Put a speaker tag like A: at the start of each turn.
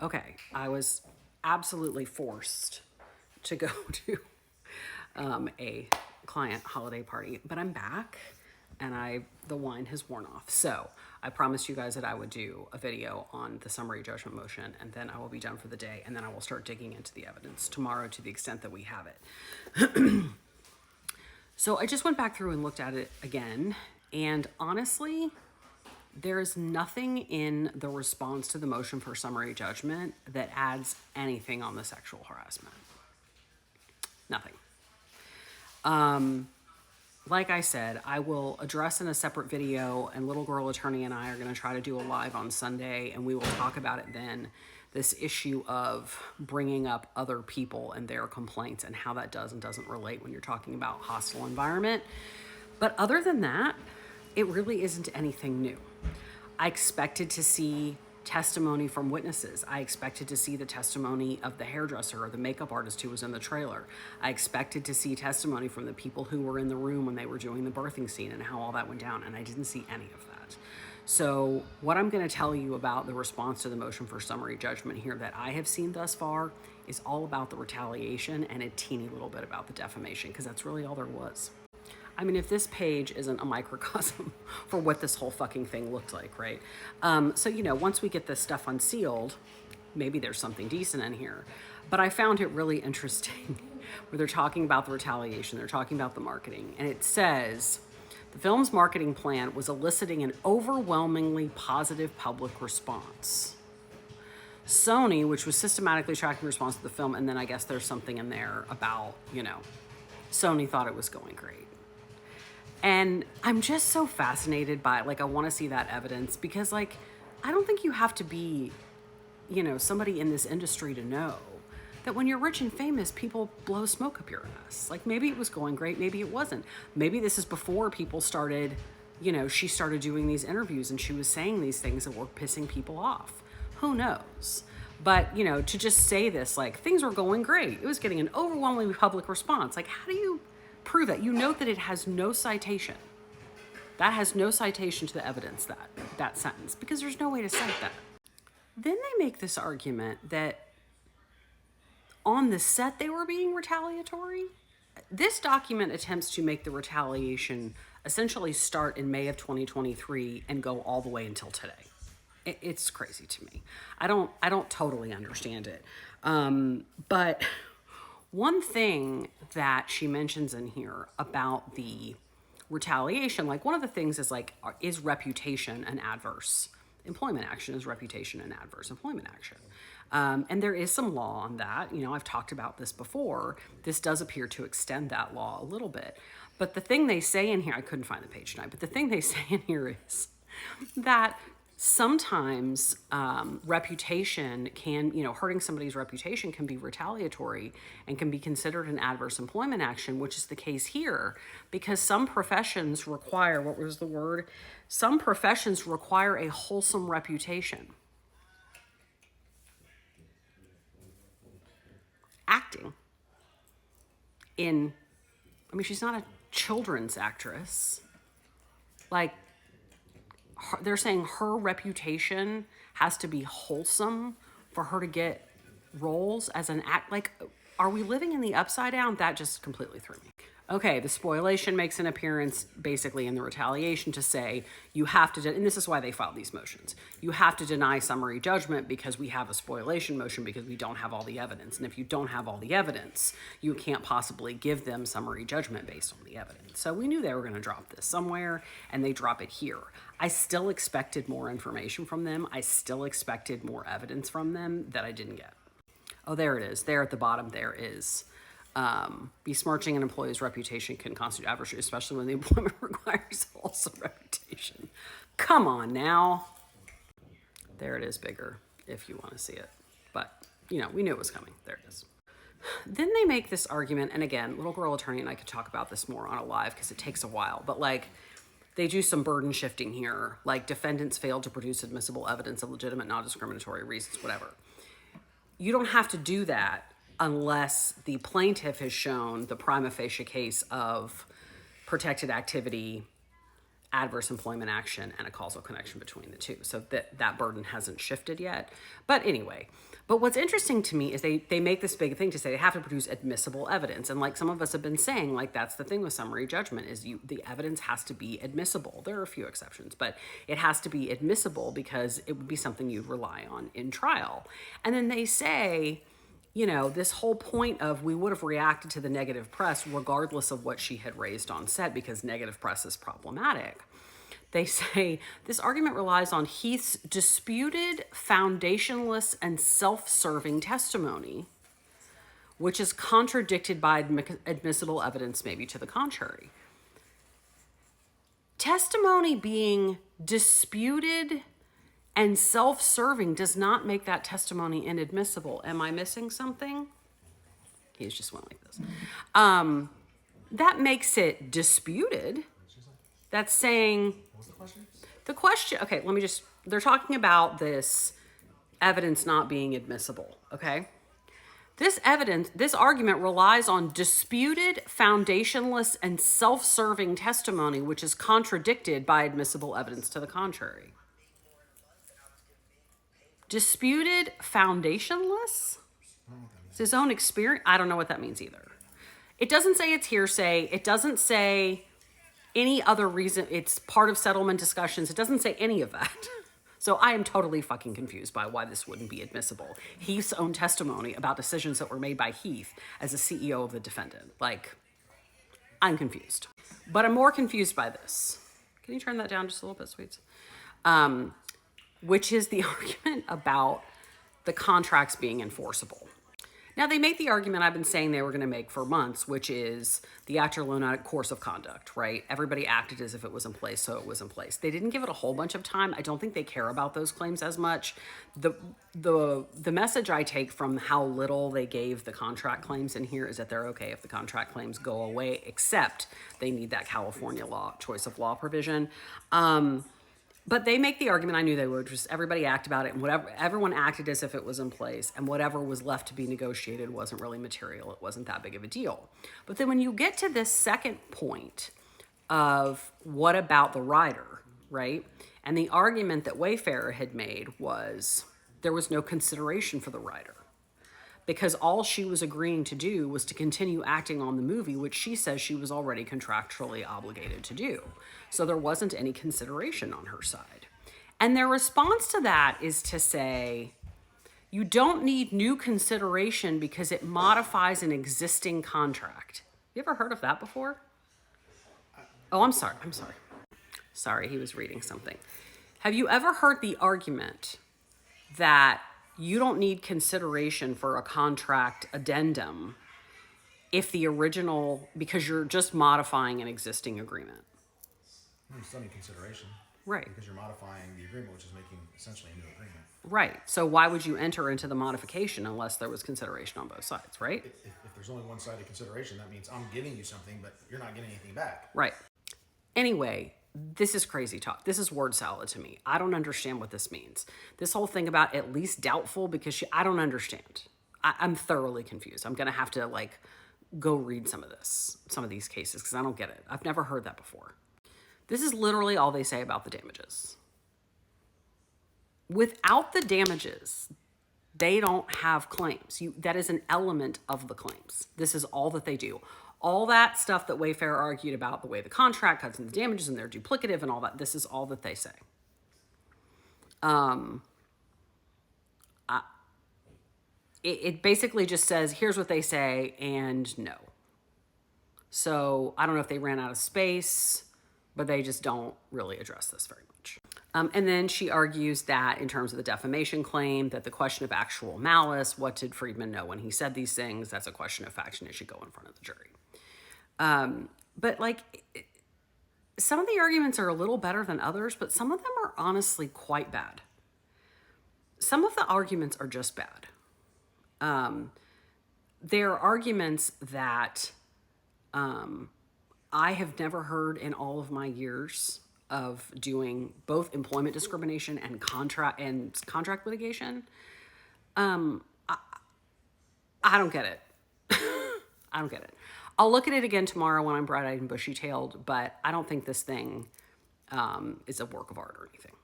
A: Okay, I was absolutely forced to go to a client holiday party, but I'm back and the wine has worn off. So I promised you guys that I would do a video on the summary judgment motion, and then I will be done for the day, and then I will start digging into the evidence tomorrow to the extent that we have it. So I just went back through and looked at it again, and honestly, there's nothing in the response to the motion for summary judgment that adds anything on the sexual harassment. Nothing. Like I said, I will address in a separate video, and Little Girl Attorney and I are going to try to do a live on Sunday, and we will talk about it then, this issue of bringing up other people and their complaints and how that does and doesn't relate when you're talking about hostile environment. But other than that, it really isn't anything new. I expected to see testimony from witnesses. I expected to see the testimony of the hairdresser or the makeup artist who was in the trailer. I expected to see testimony from the people who were in the room when they were doing the birthing scene and how all that went down, and I didn't see any of that. So what I'm going to tell you about the response to the motion for summary judgment here that I have seen thus far is all about the retaliation and a teeny little bit about the defamation, because that's really all there was. I mean, if this page isn't a microcosm for what this whole fucking thing looked like, right? So, once we get this stuff unsealed, maybe there's something decent in here. But I found it really interesting where they're talking about the retaliation, they're talking about the marketing, and it says, the film's marketing plan was eliciting an overwhelmingly positive public response. Sony, which was systematically tracking the response to the film, and then I guess there's something in there about, Sony thought it was going great. And I'm just so fascinated by it. I want to see that evidence because, I don't think you have to be, somebody in this industry to know that when you're rich and famous, people blow smoke up your ass. Maybe it was going great, maybe it wasn't. Maybe this is before people started, she started doing these interviews and she was saying these things that were pissing people off. Who knows? But, to just say this, things were going great. It was getting an overwhelmingly public response. How do you prove that? You note that it has no citation. That has no citation to the evidence, that sentence, because there's no way to cite that. Then they make this argument that on the set they were being retaliatory. This document attempts to make the retaliation essentially start in May of 2023 and go all the way until today. It's crazy to me. I don't totally understand it. But one thing that she mentions in here about the retaliation, one of the things is reputation an adverse employment action? Is reputation an adverse employment action? And there is some law on that. I've talked about this before. This does appear to extend that law a little bit. But the thing they say in here, I couldn't find the page tonight, but the thing they say in here is that sometimes reputation can, hurting somebody's reputation can be retaliatory and can be considered an adverse employment action, which is the case here because some professions require, what was the word? Some professions require a wholesome reputation. Acting. She's not a children's actress. They're saying her reputation has to be wholesome for her to get roles as an act. Are we living in the upside down? That just completely threw me. Okay, the spoliation makes an appearance basically in the retaliation to say you have to, and this is why they filed these motions. You have to deny summary judgment because we have a spoliation motion because we don't have all the evidence. And if you don't have all the evidence, you can't possibly give them summary judgment based on the evidence. So we knew they were going to drop this somewhere, and they drop it here. I still expected more information from them. I still expected more evidence from them that I didn't get. Oh, there it is. There at the bottom, there is. Besmirching an employee's reputation can constitute adversary, especially when the employment requires a wholesome reputation. Come on now. There it is bigger if you want to see it. But, we knew it was coming. There it is. Then they make this argument, and again, Little Girl Attorney and I could talk about this more on a live because it takes a while, but they do some burden shifting here, defendants failed to produce admissible evidence of legitimate non-discriminatory reasons, whatever. You don't have to do that unless the plaintiff has shown the prima facie case of protected activity adverse employment action and a causal connection between the two. So that burden hasn't shifted yet. But anyway, but what's interesting to me is they make this big thing to say they have to produce admissible evidence. And like some of us have been saying, like that's the thing with summary judgment is the evidence has to be admissible. There are a few exceptions, but it has to be admissible because it would be something you'd rely on in trial. And then they say, you know, this whole point of we would have reacted to the negative press regardless of what she had raised on set because negative press is problematic. They say this argument relies on Heath's disputed, foundationless, and self-serving testimony, which is contradicted by admissible evidence maybe to the contrary. Testimony being disputed and self-serving does not make that testimony inadmissible. Am I missing something? He's just went like this. That makes it disputed. That's saying... What's the question? The question... Okay, let me just... They're talking about this evidence not being admissible, okay? This argument relies on disputed, foundationless, and self-serving testimony, which is contradicted by admissible evidence to the contrary. Disputed, foundationless? It's his own experience. I don't know what that means either. It doesn't say it's hearsay. It doesn't say any other reason. It's part of settlement discussions. It doesn't say any of that. So I am totally fucking confused by why this wouldn't be admissible. Heath's own testimony about decisions that were made by Heath as a CEO of the defendant. Like, I'm confused. But I'm more confused by this. Can you turn that down just a little bit, sweets? Which is the argument about the contracts being enforceable. Now, they make the argument I've been saying they were going to make for months, which is the act or lunatic course of conduct, right? Everybody acted as if it was in place, so it was in place. They didn't give it a whole bunch of time. I don't think they care about those claims as much. The message I take from how little they gave the contract claims in here is that they're okay if the contract claims go away, except they need that California law, choice of law provision. But they make the argument I knew they would, just everybody act about it, and whatever everyone acted as if it was in place, and whatever was left to be negotiated wasn't really material. It wasn't that big of a deal. But then when you get to this second point of what about the rider, right? And the argument that Wayfarer had made was there was no consideration for the rider, because all she was agreeing to do was to continue acting on the movie, which she says she was already contractually obligated to do. So there wasn't any consideration on her side. And their response to that is to say, you don't need new consideration because it modifies an existing contract. You ever heard of that before? Oh, I'm sorry. Sorry, he was reading something. Have you ever heard the argument that you don't need consideration for a contract addendum if the original, because you're just modifying an existing agreement?
B: You still need consideration.
A: Right.
B: Because you're modifying the agreement, which is making essentially a new agreement.
A: Right. So why would you enter into the modification unless there was consideration on both sides, right?
B: If there's only one side of consideration, that means I'm giving you something, but you're not getting anything back.
A: Right. Anyway, this is crazy talk. This is word salad to me. I don't understand what this means. This whole thing about at least doubtful because I don't understand. I'm thoroughly confused. I'm going to have to go read some of these cases because I don't get it. I've never heard that before. This is literally all they say about the damages. Without the damages, they don't have claims. That is an element of the claims. This is all that they do. All that stuff that Wayfarer argued about, the way the contract cuts into the damages and they're duplicative and all that, this is all that they say. It basically just says, here's what they say, and no. So I don't know if they ran out of space, but they just don't really address this very much. And then she argues that in terms of the defamation claim, that the question of actual malice, what did Friedman know when he said these things, that's a question of fact and it should go in front of the jury. But some of the arguments are a little better than others, but some of them are honestly quite bad. Some of the arguments are just bad. They're arguments that I have never heard in all of my years of doing both employment discrimination and contract litigation. I don't get it. I don't get it. I'll look at it again tomorrow when I'm bright-eyed and bushy-tailed, but I don't think this thing is a work of art or anything.